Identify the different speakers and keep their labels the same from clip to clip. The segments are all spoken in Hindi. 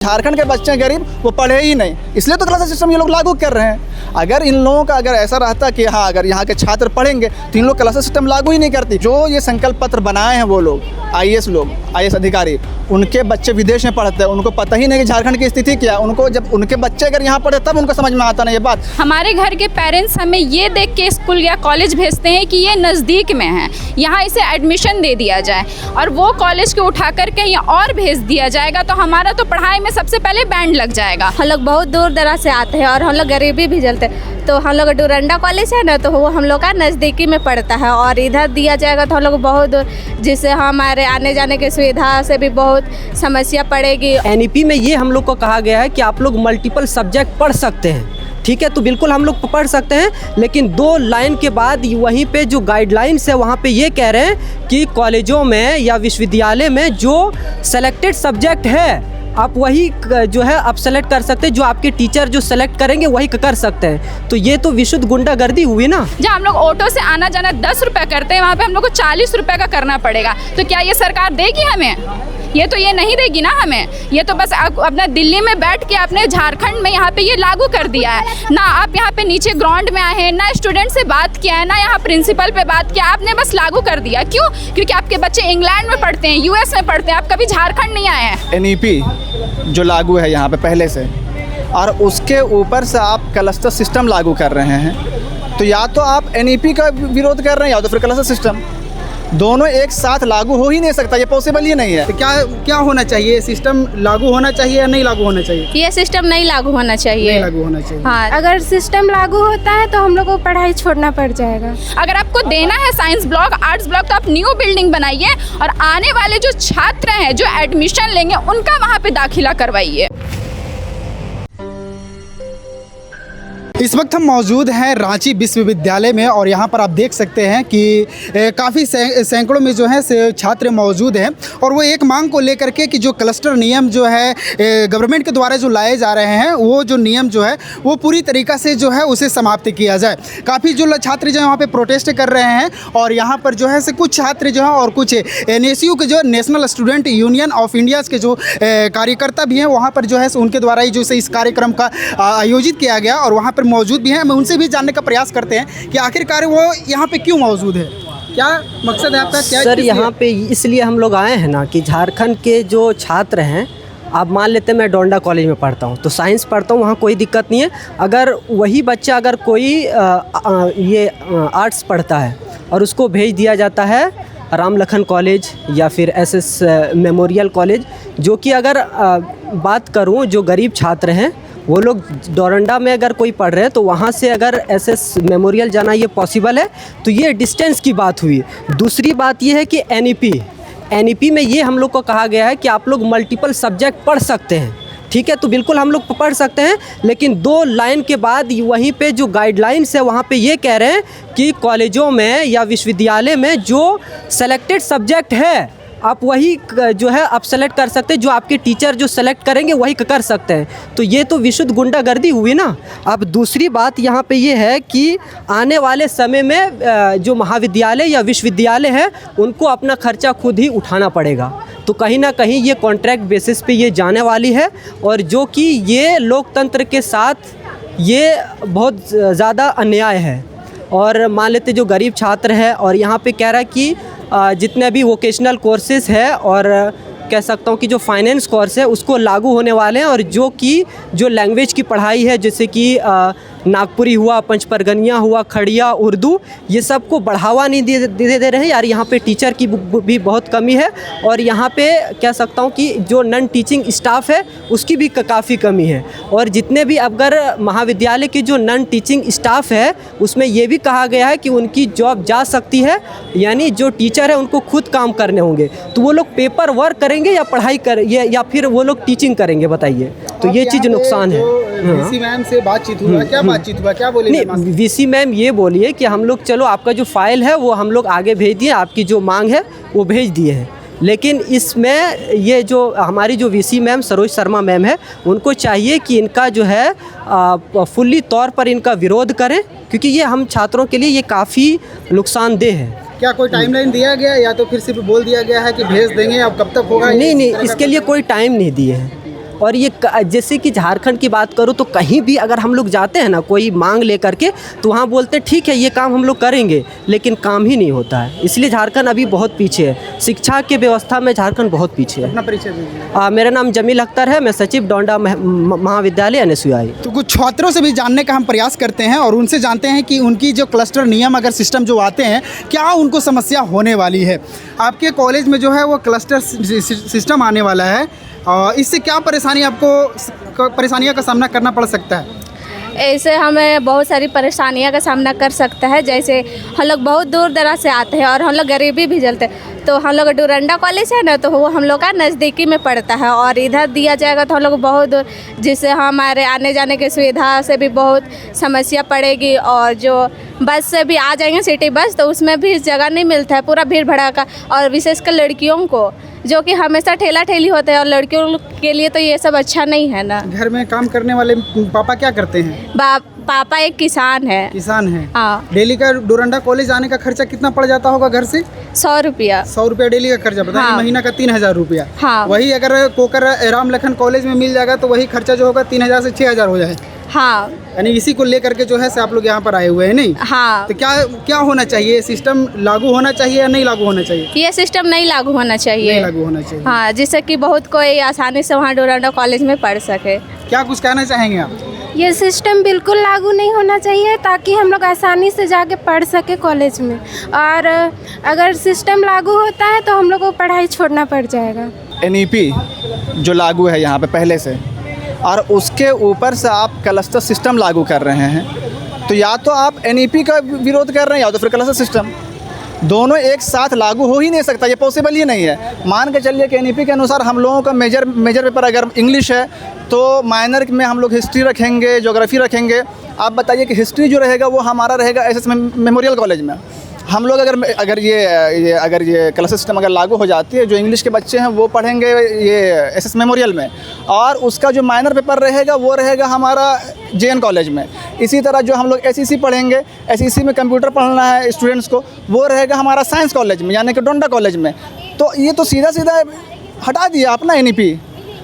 Speaker 1: झारखंड के बच्चे गरीब वो पढ़े ही नहीं, इसलिए तो क्लास सिस्टम ये लोग लागू कर रहे हैं। अगर इन लोगों का अगर ऐसा रहता कि हाँ अगर यहाँ के छात्र पढ़ेंगे तो इन लोग क्लास सिस्टम लागू ही नहीं करती। जो ये संकल्प पत्र बनाए हैं वो लोग आईएएस अधिकारी, उनके बच्चे विदेश में पढ़ते हैं, उनको पता ही नहीं कि झारखंड की स्थिति क्या है। उनको जब उनके बच्चे अगर यहाँ पढ़े तब उनको समझ में आता ना ये बात।
Speaker 2: हमारे घर के पेरेंट्स हमें ये देख के स्कूल या कॉलेज भेजते हैं कि ये नज़दीक में है, यहाँ इसे एडमिशन दे दिया जाए, और वो कॉलेज को उठा कर कहीं और भेज दिया जाएगा तो हमारा तो पढ़ाई में सबसे पहले बैंड लग जाएगा।
Speaker 3: हम लोग बहुत दूर दराज से आते हैं और हम लोग गरीबी भी झेलते हैं, तो हम लोग डोरंडा कॉलेज है ना, तो वो हम लोग का नज़दीकी में पड़ता है और इधर दिया जाएगा तो हम लोग बहुत दूर, जिससे हमारे आने जाने की सुविधा से भी बहुत समस्या पड़ेगी।
Speaker 4: एनईपी में ये हम लोग को कहा गया है कि आप लोग मल्टीपल सब्जेक्ट पढ़ सकते हैं, ठीक है, तो बिल्कुल हम लोग पढ़ सकते हैं, लेकिन 2 लाइन के बाद वहीं पे जो गाइडलाइंस है वहाँ पे ये कह रहे हैं कि कॉलेजों में या विश्वविद्यालय में जो सेलेक्टेड सब्जेक्ट है आप वही जो है आप सेलेक्ट कर सकते हैं, जो आपके टीचर जो सेलेक्ट करेंगे वही कर सकते हैं। तो ये तो विशुद्ध गुंडागर्दी हुई ना।
Speaker 2: जहाँ हम लोग ऑटो से आना जाना 10 रुपये करते हैं, वहाँ पे हम लोग को 40 रुपये का करना पड़ेगा। तो क्या ये सरकार देगी हमें? ये तो ये नहीं देगी ना हमें। ये तो बस अपना दिल्ली में बैठ के अपने झारखंड में यहाँ पे ये लागू कर दिया है ना। आप यहाँ पे नीचे ग्राउंड में आए हैं ना, स्टूडेंट से बात किया है ना, यहाँ प्रिंसिपल पे बात किया, आपने बस लागू कर दिया। क्यों? क्योंकि आपके बच्चे इंग्लैंड में पढ़ते हैं, यूएस में पढ़ते हैं, आप कभी झारखंड नहीं आए हैं।
Speaker 1: एनईपी जो लागू है यहाँ पे पहले से, और उसके ऊपर से आप क्लस्टर सिस्टम लागू कर रहे हैं, तो या तो आप एनईपी का विरोध कर रहे हैं या तो फिर क्लस्टर सिस्टम, दोनों एक साथ लागू हो ही नहीं सकता। ये पॉसिबल ही नहीं है।
Speaker 5: तो क्या होना चाहिए? सिस्टम लागू होना चाहिए या नहीं लागू होना चाहिए?
Speaker 3: ये सिस्टम नहीं लागू होना चाहिए।
Speaker 5: नहीं लागू होना चाहिए।
Speaker 3: हाँ,
Speaker 6: अगर सिस्टम लागू होता है तो हम लोग को पढ़ाई छोड़ना पड़ जाएगा।
Speaker 2: अगर आपको देना है साइंस ब्लॉक, आर्ट्स ब्लॉक, तो आप न्यू बिल्डिंग बनाइए और आने वाले जो छात्र हैं जो एडमिशन लेंगे उनका वहाँ पे दाखिला करवाइए।
Speaker 5: इस वक्त हम मौजूद हैं रांची विश्वविद्यालय में और यहाँ पर आप देख सकते हैं कि काफ़ी सैकड़ों में जो है छात्र मौजूद हैं और वो एक मांग को लेकर के कि जो क्लस्टर नियम जो है गवर्नमेंट के द्वारा जो लाए जा रहे हैं, वो जो नियम जो है वो पूरी तरीक़ा से जो है उसे समाप्त किया जाए। काफ़ी जो छात्र जो है वहाँ पे प्रोटेस्ट कर रहे हैं और यहाँ पर जो है कुछ छात्र जो हैं और कुछ NSU के जो national student union of India के जो कार्यकर्ता भी हैं वहाँ पर जो है उनके द्वारा ही जो इस कार्यक्रम का आयोजित किया गया और वहाँ पर मौजूद भी हैं। हमें उनसे भी जानने का प्रयास करते हैं कि आखिरकार वो यहाँ पे क्यों मौजूद है, क्या मकसद है आपका? क्या
Speaker 4: सर यहाँ पे इसलिए हम लोग आए हैं ना कि झारखंड के जो छात्र हैं, आप मान लेते हैं मैं डोरंडा कॉलेज में पढ़ता हूँ तो साइंस पढ़ता हूँ, वहाँ कोई दिक्कत नहीं है। अगर वही बच्चा अगर कोई ये आर्ट्स पढ़ता है और उसको भेज दिया जाता है राम लखन कॉलेज या फिर SS मेमोरियल कॉलेज, जो कि अगर बात करूँ जो गरीब छात्र हैं वो लोग डोरंडा में अगर कोई पढ़ रहे हैं तो वहाँ से अगर SS मेमोरियल जाना ये पॉसिबल है, तो ये डिस्टेंस की बात हुई। दूसरी बात ये है कि एनईपी में ये हम लोग को कहा गया है कि आप लोग मल्टीपल सब्जेक्ट पढ़ सकते हैं, ठीक है, तो बिल्कुल हम लोग पढ़ सकते हैं, लेकिन 2 लाइन के बाद वहीं पे जो गाइडलाइंस है वहाँ पे ये कह रहे हैं कि कॉलेजों में या विश्वविद्यालय में जो सेलेक्टेड सब्जेक्ट है आप वही जो है आप सेलेक्ट कर सकते हैं, जो आपके टीचर जो सेलेक्ट करेंगे वही कर सकते हैं। तो ये तो विशुद्ध गुंडागर्दी हुई ना। अब दूसरी बात यहाँ पे ये है कि आने वाले समय में जो महाविद्यालय या विश्वविद्यालय है उनको अपना खर्चा खुद ही उठाना पड़ेगा। तो कहीं ना कहीं ये कॉन्ट्रैक्ट बेसिस पे ये जाने वाली है और जो कि ये लोकतंत्र के साथ ये बहुत ज़्यादा अन्याय है। और मान लेते जो गरीब छात्र है और यहाँ पे कह रहा है कि जितने भी वोकेशनल कोर्सेज है और कह सकता हूँ कि जो फाइनेंस कोर्स है उसको लागू होने वाले हैं, और जो लैंग्वेज की पढ़ाई है जैसे कि नागपुरी हुआ, पंचपरगनिया हुआ, खड़िया, उर्दू, ये सब को बढ़ावा नहीं दे रहे हैं यार। यहाँ पे टीचर की भी बहुत कमी है और यहाँ पे कह सकता हूँ कि जो नॉन टीचिंग स्टाफ है उसकी भी काफ़ी कमी है। और जितने भी अगर महाविद्यालय की जो नॉन टीचिंग स्टाफ है उसमें ये भी कहा गया है कि उनकी जॉब जा सकती है, यानी जो टीचर है उनको खुद काम करने होंगे। तो वो लोग पेपर वर्क करेंगे या पढ़ाई करेंगे या फिर वो लोग टीचिंग करेंगे, बताइए। तो ये चीज़ नुकसान है।
Speaker 5: वीसी मैम से बातचीत हुआ, क्या बातचीत हुआ, क्या बोले?
Speaker 4: नहीं, वीसी मैम ये बोलिए कि हम लोग चलो आपका जो फाइल है वो हम लोग आगे भेज दिए, आपकी जो मांग है वो भेज दिए हैं, लेकिन इसमें ये जो हमारी जो VC ma'am Saroj Sharma ma'am है उनको चाहिए कि इनका जो है फुल्ली तौर पर इनका विरोध करें, क्योंकि ये हम छात्रों के लिए ये काफ़ी नुकसानदेह है।
Speaker 5: क्या कोई टाइमलाइन दिया गया या तो फिर सिर्फ बोल दिया गया है कि भेज देंगे, अब कब तक होगा?
Speaker 4: नहीं, इसके लिए कोई टाइम नहीं दिए हैं। और ये जैसे कि झारखंड की बात करूँ तो कहीं भी अगर हम लोग जाते हैं ना कोई मांग लेकर के, तो वहाँ बोलते हैं ठीक है ये काम हम लोग करेंगे, लेकिन काम ही नहीं होता है। इसलिए झारखंड अभी बहुत पीछे है, शिक्षा की व्यवस्था में झारखंड बहुत पीछे है।
Speaker 5: अपना परिचय दीजिए।
Speaker 4: मेरा नाम जमील अख्तर है, मैं सचिव डोंडा महाविद्यालय NSUI।
Speaker 5: तो कुछ छात्रों से भी जानने का हम प्रयास करते हैं और उनसे जानते हैं कि उनकी जो क्लस्टर नियम अगर सिस्टम जो आते हैं क्या उनको समस्या होने वाली है। आपके कॉलेज में जो है वो क्लस्टर सिस्टम आने वाला है, इससे क्या परेशानियों का सामना करना पड़ सकता है?
Speaker 3: ऐसे हमें बहुत सारी परेशानियों का सामना कर सकता है। जैसे हम लोग बहुत दूर दराज से आते हैं और हम लोग गरीबी भी झेलते हैं, तो हम लोग डोरंडा कॉलेज है ना, तो वो हम लोग का नज़दीकी में पड़ता है और इधर दिया जाएगा तो हम लोग बहुत दूर, जिससे हमारे आने जाने की सुविधा से भी बहुत समस्या पड़ेगी। और जो बस से भी आ जाएंगे सिटी बस, तो उसमें भी जगह नहीं मिलता है, पूरा भीड़ भड़ाका। और विशेषकर लड़कियों को जो कि हमेशा ठेला ठेली होते हैं, और लड़कियों के लिए तो ये सब अच्छा नहीं है ना।
Speaker 5: घर में काम करने वाले पापा क्या करते हैं?
Speaker 3: पापा एक किसान है।
Speaker 5: किसान है।
Speaker 3: हाँ।
Speaker 5: डेली का डोरंडा कॉलेज आने का खर्चा कितना पड़ जाता होगा घर से?
Speaker 3: 100 रुपया।
Speaker 5: 100 रुपया डेली का खर्चा बताइए।
Speaker 3: हाँ।
Speaker 5: महीना का 3000 रुपया।
Speaker 3: हाँ।
Speaker 5: वही अगर कोकर राम लखन कॉलेज में मिल जाएगा तो वही खर्चा जो होगा 3000 से 6000 हो जाए।
Speaker 3: हाँ।
Speaker 5: यानी इसी को लेकर के जो है से आप लोग यहाँ पर आए हुए हैं, नहीं?
Speaker 3: हाँ।
Speaker 5: तो क्या होना चाहिए? सिस्टम लागू होना चाहिए या नहीं लागू होना चाहिए?
Speaker 3: ये सिस्टम नहीं लागू होना चाहिए।
Speaker 5: नहीं लागू होना चाहिए।
Speaker 3: हाँ, जिससे कि बहुत कोई आसानी से वहाँ डोरंडा कॉलेज में पढ़ सके।
Speaker 5: क्या कुछ कहना चाहेंगे आप?
Speaker 6: ये सिस्टम बिल्कुल लागू नहीं होना चाहिए, ताकि हम लोग आसानी से जाके पढ़ सके कॉलेज में। और अगर सिस्टम लागू होता है तो हम लोग को पढ़ाई छोड़ना पड़ जाएगा।
Speaker 1: NEP जो लागू है यहाँ पे पहले से, और उसके ऊपर से आप क्लस्टर सिस्टम लागू कर रहे हैं, तो या तो आप NEP का विरोध कर रहे हैं या तो फिर क्लस्टर सिस्टम, दोनों एक साथ लागू हो ही नहीं सकता। ये पॉसिबल ही नहीं है। मान के चलिए कि NEP के अनुसार हम लोगों का मेजर पेपर अगर इंग्लिश है तो माइनर में हम लोग हिस्ट्री रखेंगे, ज्योग्राफी रखेंगे। आप बताइए कि हिस्ट्री जो रहेगा वो हमारा रहेगा SS मेमोरियल कॉलेज में। हम लोग अगर ये क्लास सिस्टम अगर लागू हो जाती है, जो इंग्लिश के बच्चे हैं वो पढ़ेंगे ये SS मेमोरियल में, और उसका जो माइनर पेपर रहेगा वो रहेगा हमारा JN कॉलेज में। इसी तरह जो हम लोग SEC पढ़ेंगे, SEC में कंप्यूटर पढ़ना है स्टूडेंट्स को, वो रहेगा हमारा साइंस कॉलेज में, यानी कि डोंडा कॉलेज में। तो ये तो सीधा हटा दिया अपना NEP।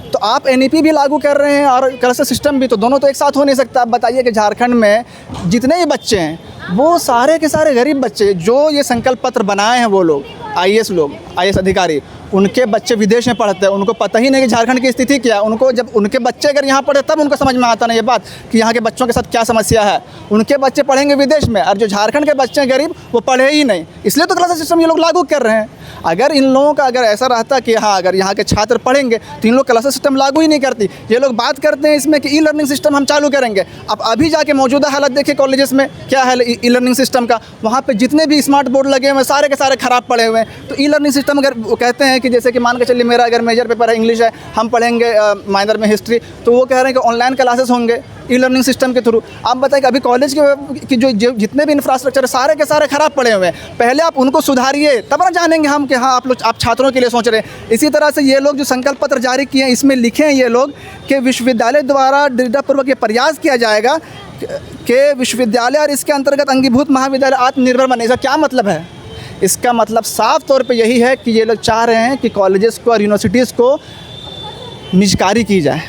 Speaker 1: तो आप NEP भी लागू कर रहे हैं और क्लस्टर सिस्टम भी, तो दोनों तो एक साथ हो नहीं सकता। आप बताइए कि झारखंड में जितने भी बच्चे हैं वो सारे के सारे गरीब बच्चे, जो ये संकल्प पत्र बनाए हैं वो लोग IAS अधिकारी, उनके बच्चे विदेश में पढ़ते हैं, उनको पता ही नहीं कि झारखंड की स्थिति क्या है। उनको जब उनके बच्चे अगर यहाँ पढ़े तब उनको समझ में आता नहीं ये बात कि यहाँ के बच्चों के साथ क्या समस्या है। उनके बच्चे पढ़ेंगे विदेश में, और जो झारखंड के बच्चे हैं गरीब वो पढ़े ही नहीं, इसलिए तो क्लास सिस्टम ये लोग लागू कर रहे हैं। अगर इन लोगों का अगर ऐसा रहता कि हाँ अगर यहाँ के छात्र पढ़ेंगे तो इन लोग क्लास सिस्टम लागू ही नहीं करती। ये लोग बात करते हैं इसमें कि ई-लर्निंग सिस्टम हम चालू करेंगे। अब अभी जाके मौजूदा हालत देखिए कॉलेजेस में क्या है ई-लर्निंग सिस्टम का। वहाँ पे जितने भी स्मार्ट बोर्ड लगे हुए हैं सारे के सारे ख़राब पड़े हुए हैं। तो ई-लर्निंग सिस्टम अगर वो कहते हैं कि जैसे कि मान के चलिए मेरा अगर मेजर पेपर है इंग्लिश है, हम पढ़ेंगे माइनर में हिस्ट्री, तो वो कह रहे हैं कि ऑनलाइन क्लासेस होंगे ई-लर्निंग सिस्टम के थ्रू। आप बताइए कि अभी कॉलेज के जो जितने भी इंफ्रास्ट्रक्चर है सारे के सारे ख़राब पड़े हुए हैं। पहले आप उनको सुधारिए तब ना जानेंगे हम कि हाँ आप छात्रों के लिए सोच रहे हैं। इसी तरह से ये लोग जो संकल्प पत्र जारी किए हैं इसमें लिखे हैं ये लोग कि विश्वविद्यालय द्वारा दृढ़तापूर्वक ये प्रयास किया जाएगा कि विश्वविद्यालय और इसके अंतर्गत अंगीभूत महाविद्यालय आत्मनिर्भर बने। इसका क्या मतलब है? इसका मतलब साफ तौर पे यही है कि ये लोग चाह रहे हैं कि कॉलेजेस को और यूनिवर्सिटीज़ को निजकारी की जाए।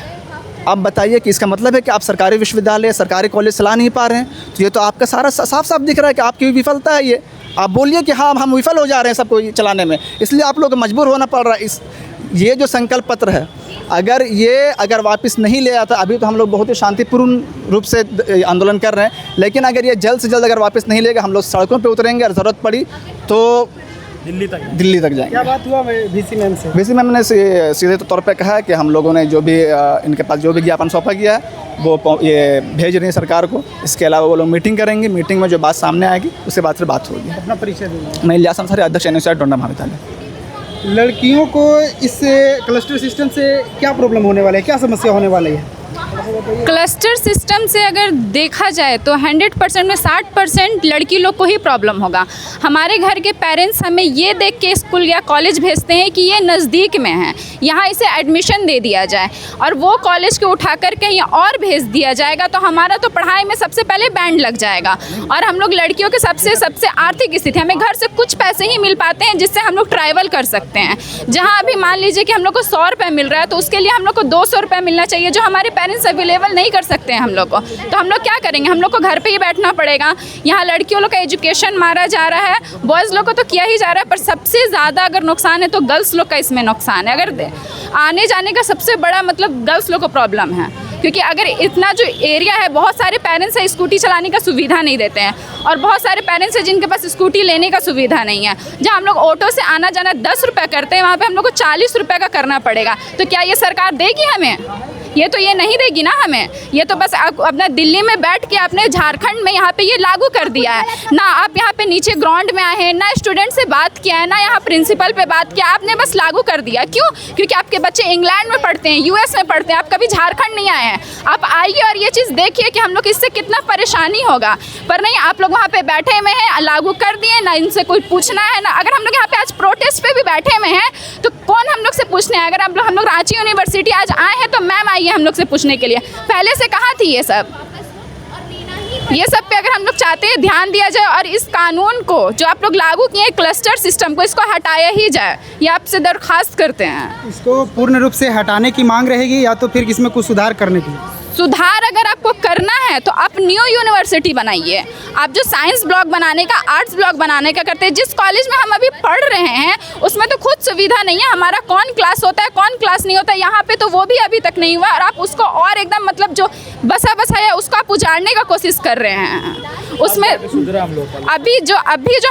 Speaker 1: अब बताइए कि इसका मतलब है कि आप सरकारी विश्वविद्यालय, सरकारी कॉलेज चला नहीं पा रहे हैं, तो ये तो आपका सारा साफ साफ दिख रहा है कि आपकी विफलता है। ये आप बोलिए कि हाँ हम विफल हो जा रहे हैं सबको चलाने में, इसलिए आप लोग मजबूर होना पड़ रहा है। ये जो संकल्प पत्र है अगर वापस नहीं ले आता, अभी तो हम लोग बहुत ही शांतिपूर्ण रूप से आंदोलन कर रहे हैं, लेकिन अगर ये जल्द से जल्द अगर वापस नहीं लेगा हम लोग सड़कों पे उतरेंगे और ज़रूरत पड़ी तो दिल्ली तक जाएंगे।
Speaker 5: क्या बात हुआ VC मैम से?
Speaker 1: VC मैम ने सीधे तौर पे कहा कि हम लोगों ने जो भी इनके पास जो भी ज्ञापन सौंपा गया है वो ये भेज रही है सरकार को। इसके अलावा वो लोग मीटिंग करेंगे, मीटिंग में जो बात सामने आएगी उसके बाद फिर बात होगी।
Speaker 5: अपना परिचय दीजिए।
Speaker 1: मैं इलियास अंसारी, अध्यक्ष NSUI डोंडा महाविद्यालय।
Speaker 5: लड़कियों को इस क्लस्टर सिस्टम से क्या प्रॉब्लम होने वाला है, क्या समस्या होने वाली है?
Speaker 2: क्लस्टर सिस्टम से अगर देखा जाए तो 100% में 60% लड़की लोग को ही प्रॉब्लम होगा। हमारे घर के पेरेंट्स हमें ये देख के स्कूल या कॉलेज भेजते हैं कि ये नज़दीक में है, यहाँ इसे एडमिशन दे दिया जाए, और वो कॉलेज को उठा कर कहीं और भेज दिया जाएगा तो हमारा तो पढ़ाई में सबसे पहले बैंड लग जाएगा। और हम लोग लड़कियों के सबसे आर्थिक स्थिति, हमें घर से कुछ पैसे ही मिल पाते हैं जिससे हम लोग ट्रैवल कर सकते हैं। जहाँ अभी मान लीजिए कि हम लोग को 100 रुपये मिल रहा है तो उसके लिए हम लोग को 200 रुपये मिलना चाहिए, जो हमारे पेरेंट्स अवेलेबल नहीं कर सकते हैं हम लोग को। तो हम लोग क्या करेंगे, हम लोग को घर पे ही बैठना पड़ेगा। यहाँ लड़कियों लोग का एजुकेशन मारा जा रहा है, बॉयज़ लोग को तो किया ही जा रहा है, पर सबसे ज़्यादा अगर नुकसान है तो गर्ल्स लोग का इसमें नुकसान है। अगर आने जाने का सबसे बड़ा मतलब गर्ल्स लोग को प्रॉब्लम है, क्योंकि अगर इतना जो एरिया है, बहुत सारे पेरेंट्स हैं स्कूटी चलाने का सुविधा नहीं देते हैं, और बहुत सारे पेरेंट्स हैं जिनके पास स्कूटी लेने का सुविधा नहीं है। जहाँ हम लोग ऑटो से आना जाना 10 रुपये करते हैं, वहाँ पे हम लोग को 40 रुपये का करना पड़ेगा। तो क्या ये सरकार देगी हमें? ये तो ये नहीं देगी ना हमें। ये तो बस अपना दिल्ली में बैठ के आपने झारखंड में यहाँ पे ये लागू कर दिया है ना। आप यहाँ पे नीचे ग्राउंड में आए हैं ना, स्टूडेंट से बात किया है ना, यहाँ प्रिंसिपल पे बात किया, आपने बस लागू कर दिया। क्यों? क्योंकि आपके बच्चे इंग्लैंड में पढ़ते हैं, यूएस में पढ़ते हैं, आप कभी झारखंड नहीं आए हैं। आप आइए और ये चीज़ देखिए कि हम लोग इससे कितना परेशानी होगा। पर नहीं, आप लोग वहाँ पे बैठे हुए हैं, लागू कर दिए ना, इनसे कोई पूछना है ना। अगर हम लोग यहाँ पे आज प्रोटेस्ट पे भी बैठे हुए हैं तो कौन हम लोग से पूछने हैं? अगर हम लोग रांची यूनिवर्सिटी आज आए हैं तो मैम आई है हम लोग से पूछने के लिए, पहले से कहाँ थी ये सब? ये सब पे अगर हम लोग चाहते हैं ध्यान दिया जाए, और इस कानून को जो आप लोग लागू किए क्लस्टर सिस्टम को, इसको हटाया ही जाए, ये आपसे दरख्वास्त करते हैं।
Speaker 5: इसको पूर्ण रूप से हटाने की मांग रहेगी या तो फिर इसमें कुछ सुधार करने की?
Speaker 2: सुधार अगर आपको करना है तो आप न्यू यूनिवर्सिटी बनाइए। आप जो साइंस ब्लॉक बनाने का, आर्ट्स ब्लॉक बनाने का करते हैं, जिस कॉलेज में हम अभी पढ़ रहे हैं उसमें तो खुद सुविधा नहीं है। हमारा कौन क्लास होता है, कौन क्लास नहीं होता है, यहाँ पे तो वो भी अभी तक नहीं हुआ, और आप उसको और एकदम मतलब जो बसा है उसको आप उजाड़ने का कोशिश कर रहे हैं। उसमें अभी जो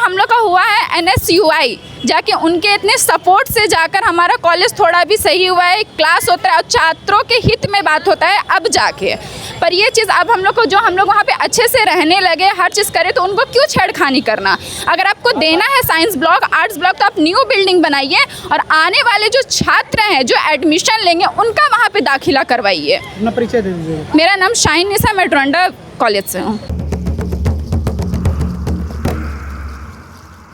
Speaker 2: हम लोग का हुआ है NSUI, जाके उनके इतने सपोर्ट से जाकर हमारा कॉलेज थोड़ा भी सही हुआ है, क्लास होता है और छात्रों के हित में बात होता है अब जाके। पर ये चीज़ अब हम लोग को, जो हम लोग वहाँ पे अच्छे से रहने लगे, हर चीज़ करें, तो उनको क्यों छेड़खानी करना? अगर आपको देना है साइंस ब्लॉक, आर्ट्स ब्लॉक, तो आप न्यू बिल्डिंग बनाइए, और आने वाले जो छात्र हैं जो एडमिशन लेंगे उनका वहाँ पे दाखिला करवाइए।
Speaker 5: अपना परिचय दे दीजिए।
Speaker 2: मेरा नाम शाइन निशा, मैं डोरंडा कॉलेज से हूँ।